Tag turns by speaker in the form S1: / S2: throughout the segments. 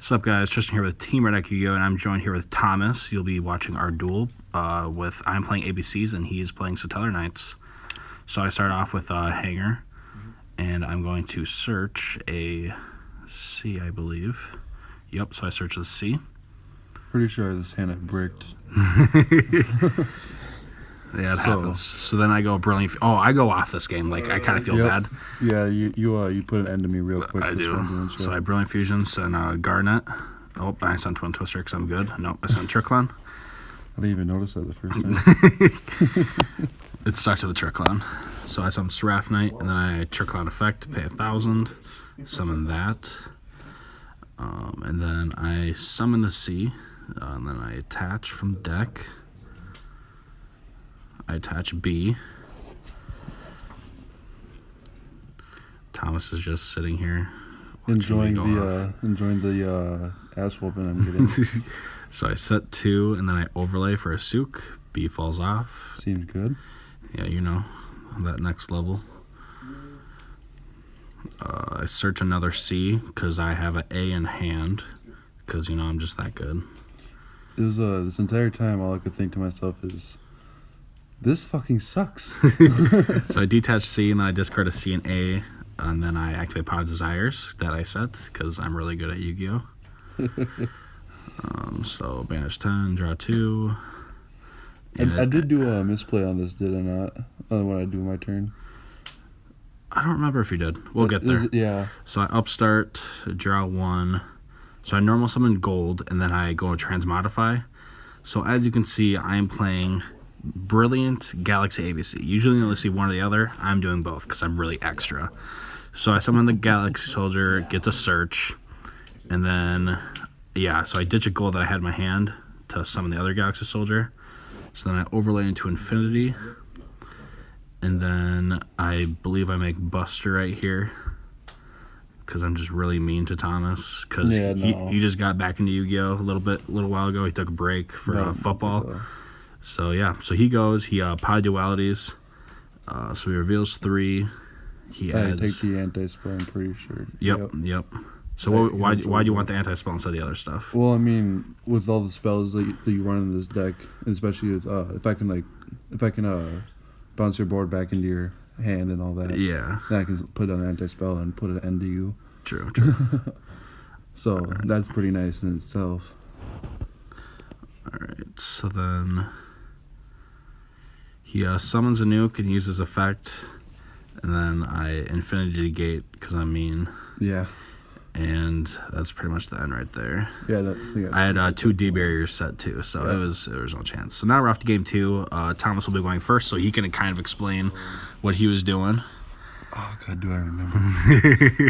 S1: What's up, guys? Tristan here with Team Red Deck Yu-Gi-Oh! And I'm joined here with Thomas. You'll be watching our duel with I'm playing ABCs and he's playing Satellar Knights. So I start off with Hanger, and I'm going to search a C, I believe. Yep, so I search the C.
S2: Pretty sure this hand I bricked.
S1: Yeah, it happens. So then I go Brilliant... Oh, I go off this game. Like, I kind of feel bad.
S2: Yeah, you put an end to me real quick.
S1: I do. So I Brilliant Fusions and Garnet. Oh, I sent Twin Twister because I'm good. Nope, I sent Tricklon.
S2: I didn't even notice that the first time.
S1: It stuck to the Tricklon. So I summon Seraph Knight, and then I Tricklon effect, pay 1,000, summon that. And then I summon the C, and then I attach from deck. I attach B. Thomas is just sitting here
S2: enjoying the ass whooping I'm getting.
S1: So I set 2, and then I overlay for a Sook. B falls off.
S2: Seems good.
S1: Yeah, you know, that next level. I search another C because I have an A in hand because, you know, I'm just that good.
S2: It was, this entire time, all I could think to myself is, this fucking sucks.
S1: So I detach C, and then I discard a C and A, and then I activate Pot of Desires that I set because I'm really good at Yu-Gi-Oh! So banish 10, draw 2.
S2: I did do a misplay on this, did I not? When I do my turn.
S1: I don't remember if you did. We'll get there.
S2: Yeah.
S1: So I upstart, draw 1. So I normal summon gold, and then I go to transmodify. So as you can see, I am playing Brilliant Galaxy ABC. Usually you only see one or the other. I'm doing both because I'm really extra. So I summon the Galaxy Soldier, get to search, and then, yeah, so I ditch a gold that I had in my hand to summon the other Galaxy Soldier. So then I overlay into Infinity, and then I believe I make Buster right here because I'm just really mean to Thomas because he just got back into Yu-Gi-Oh! a little while ago. He took a break for football. So yeah, so he goes, he Pod Dualities, so he reveals 3. He adds...
S2: take the anti-spell, I'm pretty sure.
S1: Yep. So why do you want the anti-spell instead of the other stuff?
S2: Well, I mean, with all the spells that you run in this deck, especially with if I can bounce your board back into your hand and all that.
S1: Yeah.
S2: Then I can put on an anti-spell and put an end to you.
S1: True.
S2: So that's pretty nice in itself.
S1: Alright, so then he summons a nuke and uses effect, and then I Infinity Gate because I'm mean.
S2: Yeah.
S1: And that's pretty much the end right there.
S2: Yeah,
S1: I had 2 D barriers set too, so there was no chance. So now we're off to game 2. Thomas will be going first, so he can kind of explain what he was doing.
S2: Oh God, do I remember?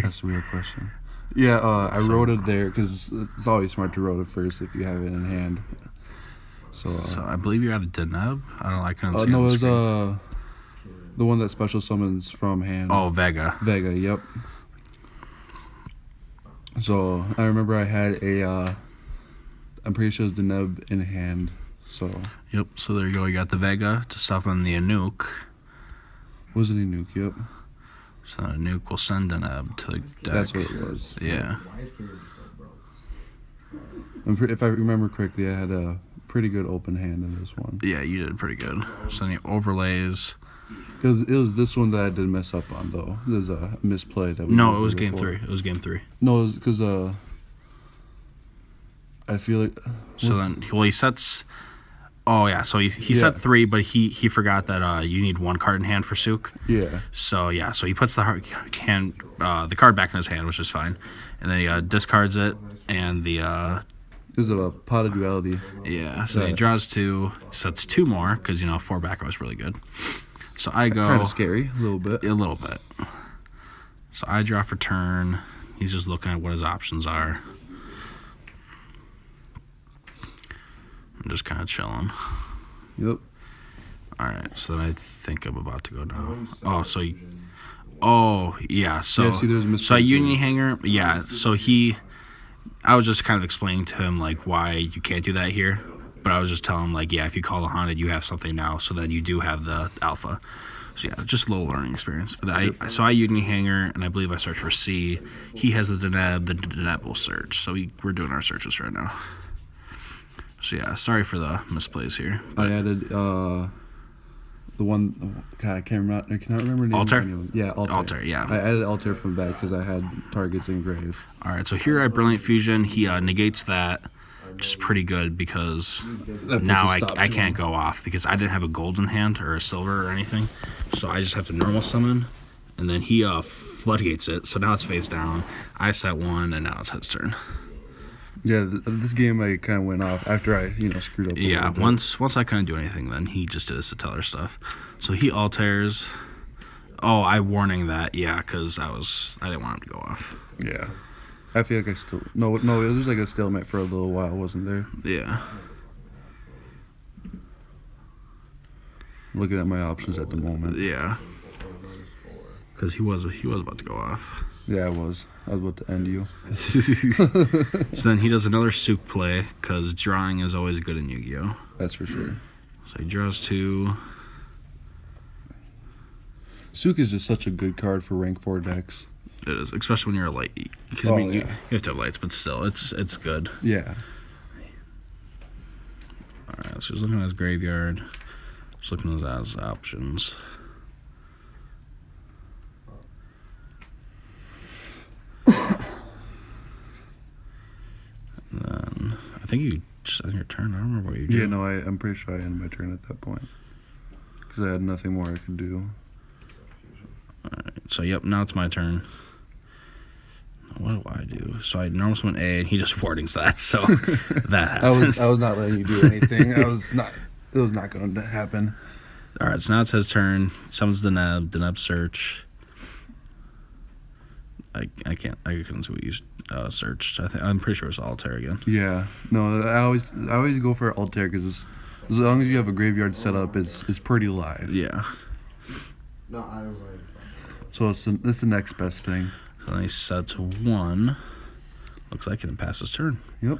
S2: That's a real question. Yeah, I wrote it there because it's always smart to wrote it first if you have it in hand. So
S1: I believe you had a Deneb. I couldn't see.
S2: No, it was the one that special summons from hand.
S1: Oh, Vega.
S2: Vega, yep. So I remember I had I'm pretty sure it's the Neb in hand. So
S1: yep. So there you go. You got the Vega to summon the Anuk.
S2: Was it a nuke? Yep.
S1: So the Anuk will send a Neb to the deck.
S2: That's what it was.
S1: Yeah.
S2: If I remember correctly, I had a pretty good open hand in this one.
S1: Yeah, you did pretty good. So then he overlays.
S2: It was this one that I did mess up on, though. There's a misplay that we...
S1: No, it was game 3. It was game 3.
S2: No, because I feel like...
S1: So then, well, he sets... Oh, yeah, so he set 3, but he forgot that you need 1 card in hand for Sook.
S2: Yeah.
S1: So, yeah, so he puts the card back in his hand, which is fine. And then he discards it, and the...
S2: This is a Pot of Duality.
S1: Yeah, so he draws 2, sets 2 more, because, 4 backer was really good. So I go...
S2: Kind of scary, a little bit.
S1: A little bit. So I draw for turn. He's just looking at what his options are. I'm just kind of chilling.
S2: Yep.
S1: Alright, so then I think I'm about to go down. Oh, so... Oh, yeah, so...
S2: Yeah, see, there's
S1: so I Union Hanger... Yeah, so I was just kind of explaining to him, like, why you can't do that here. But I was just telling him, like, yeah, if you call the Haunted, you have something now. So then you do have the Alpha. So yeah, just a little learning experience. But I Union Hanger, and I believe I searched for C. He has the Deneb will search. So we're doing our searches right now. So yeah, sorry for the misplays here.
S2: I added the one. God, I cannot remember the name.
S1: Altair?
S2: Yeah, Altair.
S1: Altair, yeah.
S2: I added Altair from back because I had targets in grave.
S1: All right, so here I have Brilliant Fusion. He negates that, which is pretty good because now I can't go off because I didn't have a golden hand or a silver or anything. So I just have to normal summon, and then he floodgates it. So now it's face down. I set 1, and now it's his turn.
S2: Yeah, this game I kind of went off after I screwed up.
S1: Yeah, once I couldn't do anything, then he just did his Satellar stuff. So he alters. Oh, I warning that, yeah, because I didn't want him to go off.
S2: Yeah, I feel like I still no. It was like a stalemate for a little while, wasn't there?
S1: Yeah.
S2: Looking at my options at the moment.
S1: Yeah. Because he was about to go off.
S2: Yeah, I was about to end you.
S1: So then he does another Souk play, because drawing is always good in Yu-Gi-Oh!
S2: That's for sure.
S1: So he draws 2.
S2: Souk is just such a good card for rank 4 decks.
S1: It is, especially when you're a light. Because you have to have lights, but still, it's good.
S2: Yeah.
S1: Alright, so he's looking at his graveyard. Just looking at his options. Then I think you just on your turn. I don't remember what you did.
S2: Yeah, no, I'm pretty sure I ended my turn at that point because I had nothing more I could do.
S1: Alright, so yep, now it's my turn. What do I do? So I normal summon A, and he just wardings that. So that happened.
S2: I was not letting you do anything. It was not going to happen.
S1: All right, so now it's his turn. Summons Deneb search. I couldn't see what you searched. I'm pretty sure it's Altair again.
S2: Yeah, no, I always go for Altair because as long as you have a graveyard set up, it's pretty live.
S1: Yeah.
S3: No, I was like.
S2: So it's the next best thing.
S1: So then he sets 1. Looks like it and passes turn.
S2: Yep.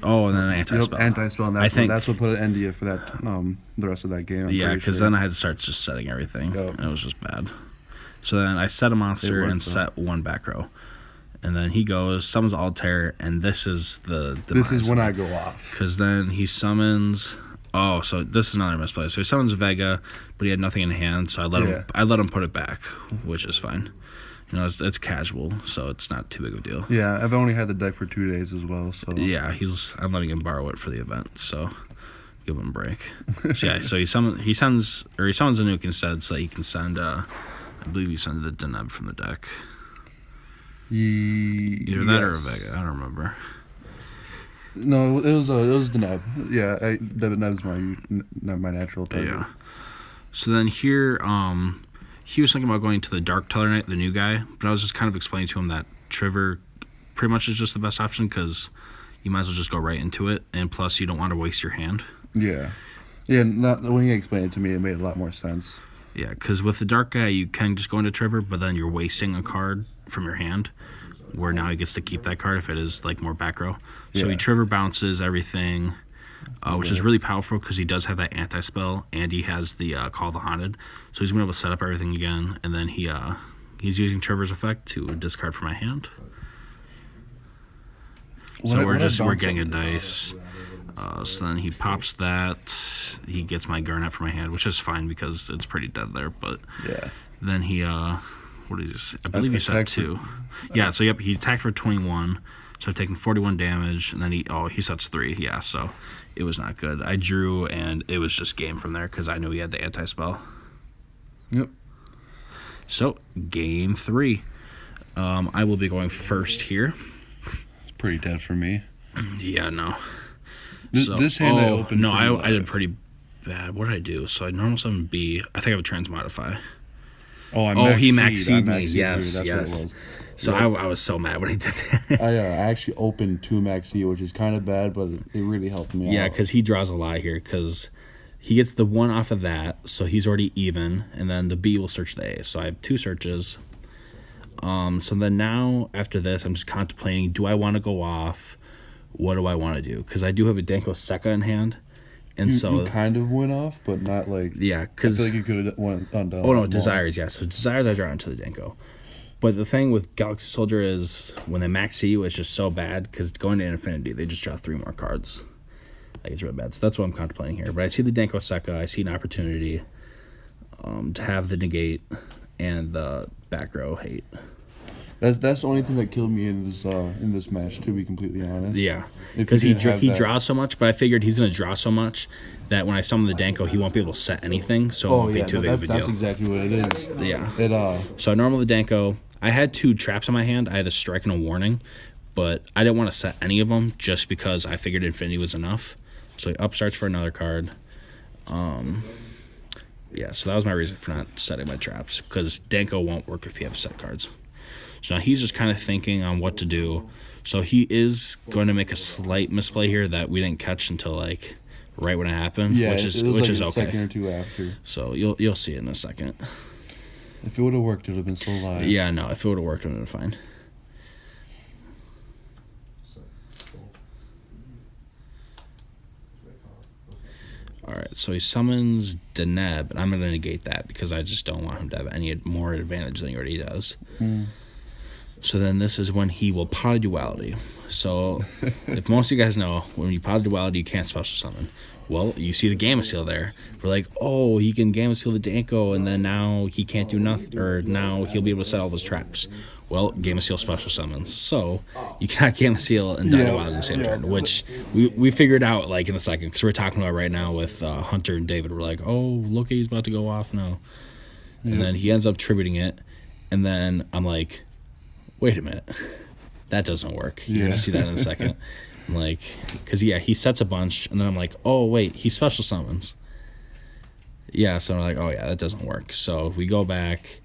S1: Oh, and then an anti-spell.
S2: Yep, anti-spell, and that's what put an end to you for that the rest of that game.
S1: Yeah, because then I had to start just setting everything.
S2: Yep.
S1: And it was just bad. So then I set a monster and set 1 back row. And then he goes, summons Altair, and this is the
S2: This is when I go off.
S1: Because then he summons... Oh, so this is another misplay. So he summons Vega, but he had nothing in hand, so I let him put it back, which is fine. You know, it's casual, so it's not too big of a deal.
S2: Yeah, I've only had the deck for 2 days as well, so...
S1: Yeah, I'm letting him borrow it for the event, so give him a break. So yeah, so he summons a nuke instead, so that he can send, I believe he sent the Deneb from the deck. Either that or a Vega, I don't remember.
S2: No, it was Deneb. Yeah, Deneb's my natural target.
S1: Yeah. So then here, he was thinking about going to the Dark Teller Knight, the new guy, but I was just kind of explaining to him that Trigger pretty much is just the best option because you might as well just go right into it, and plus you don't want to waste your hand.
S2: Yeah. Yeah, when you explained it to me, it made a lot more sense.
S1: Yeah, because with the Dark guy, you can just go into Trigger, but then you're wasting a card from your hand, where now he gets to keep that card if it is like more back row. So he Trigger bounces everything, which is really powerful because he does have that anti-spell, and he has the Call the Haunted. So he's going to be able to set up everything again, and then he's using Trigger's effect to discard from my hand. So we're getting a dice. So then he pops that. He gets my Garnet from my hand, which is fine because it's pretty dead there. But then he what did he say? I believe he said 2. Yeah. So he attacked for 21. So I've taken 41 damage, and then he sets 3. Yeah. So it was not good. I drew, and it was just game from there because I knew he had the anti-spell.
S2: Yep.
S1: So game 3. I will be going first here.
S2: It's pretty dead for me.
S1: Yeah. No.
S2: This hand I opened.
S1: No, I did pretty bad. What did I do? So I normal summon B. I think I have a transmodify. He maxed me. Yes. So I was so mad when he did that.
S2: I actually opened 2 maxi, which is kind of bad, but it really helped me out.
S1: Yeah, because he draws a lot here, because he gets the 1 off of that, so he's already even, and then the B will search the A. So I have 2 searches. So then now, after this, I'm just contemplating, do I want to go off? What do I want to do? Because I do have a Danko Seka in hand, And so
S2: you kind of went off, but not like.
S1: yeah,
S2: I
S1: because
S2: feel like you could have went undone.
S1: oh no,
S2: more.
S1: desires, yeah. So desires I draw into the Danko. But the thing with Galaxy Soldier is when they max you, it's just so bad because going to Infinity, they just draw 3 more cards. Like it's really bad. So that's what I'm contemplating here. But I see the Danko Seka. I see an opportunity to have the negate and the back row hate.
S2: That's the only thing that killed me in this match. To be completely honest.
S1: Yeah,
S2: If
S1: because
S2: you
S1: he
S2: didn't have that-
S1: draws so much. But I figured he's going to draw so much that when I summon the Danko, he won't be able to set anything. So it
S2: Oh
S1: won't
S2: yeah,
S1: be too
S2: no,
S1: big of a
S2: that's
S1: deal.
S2: exactly what it is.
S1: Yeah.
S2: It
S1: So I normal the Danko. I had 2 traps in my hand. I had a strike and a warning, but I didn't want to set any of them just because I figured Infinity was enough. So he upstarts for another card. Yeah, so that was my reason for not setting my traps, because Danko won't work if you have set cards. So now he's just kind of thinking on what to do. So he is going to make a slight misplay here that we didn't catch until like right when it happened,
S2: yeah,
S1: which is
S2: it was
S1: which
S2: like
S1: is
S2: a
S1: okay.
S2: second or two after.
S1: So you'll see it in a second.
S2: If it would have worked, it would have been so live.
S1: Yeah, no, if it would have worked, it would have been fine. Alright, so he summons Deneb, and I'm going to negate that because I just don't want him to have any more advantage than he already does. So then this is when he will pot of duality. So if most of you guys know, when you pot of duality, you can't special summon. Well, you see the Gamma Seal there. We're like, oh, he can Gamma Seal the Danko, and then now he can't do nothing, or now he'll be able to set all those traps. Well, Gamma Seal special summons. So you cannot Gamma Seal and die duality at the same turn, which we figured out like in a second, because we're talking about right now with Hunter and David. We're like, oh, look, he's about to go off now. And then he ends up tributing it, and then I'm like, wait a minute, that doesn't work. You're going to see that in a second. I'm like, because, yeah, he sets a bunch, and then I'm like, oh, wait, he special summons. Yeah, so I'm like, oh, yeah, that doesn't work. So we go back,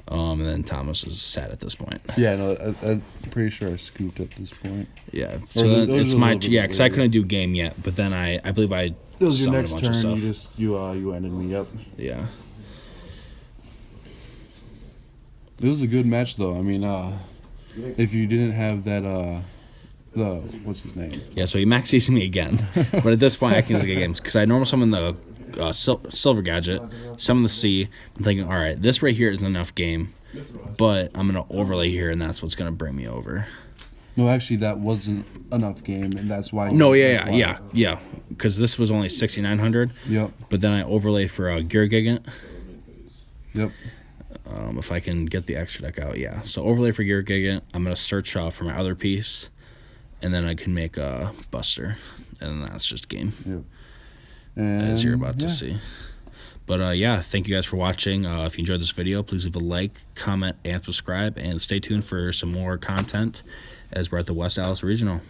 S1: and then Thomas is sad at this point.
S2: Yeah, no, I'm pretty sure I scooped at this point.
S1: Yeah, so then it's my, yeah, because I couldn't do game yet, but then I believe I
S2: It was your
S1: summoned a
S2: next
S1: bunch
S2: turn.
S1: of
S2: You
S1: stuff.
S2: just you ended me up.
S1: Yeah.
S2: It was a good match though. I mean, if you didn't have that the what's his name?
S1: Yeah, so he max sees me again. But at this point, I can just get games. Because I normal summon the Silver Gadget, summon the C. I'm thinking, all right, this right here is enough game. But I'm going to overlay here, and that's what's going to bring me over.
S2: No, actually, that wasn't enough game, and that's why.
S1: No,
S2: that's why.
S1: yeah. Because this was only 6,900.
S2: Yep.
S1: But then I overlaid for Gear Gigant.
S2: Yep.
S1: If I can get the extra deck out, yeah. So overlay for Gear Gigant. I'm going to search for my other piece. And then I can make a Buster. And that's just game.
S2: Yep. And,
S1: As you're about to see. But yeah, thank you guys for watching. If you enjoyed this video, please leave a like, comment, and subscribe. And stay tuned for some more content as we're at the West Dallas Regional.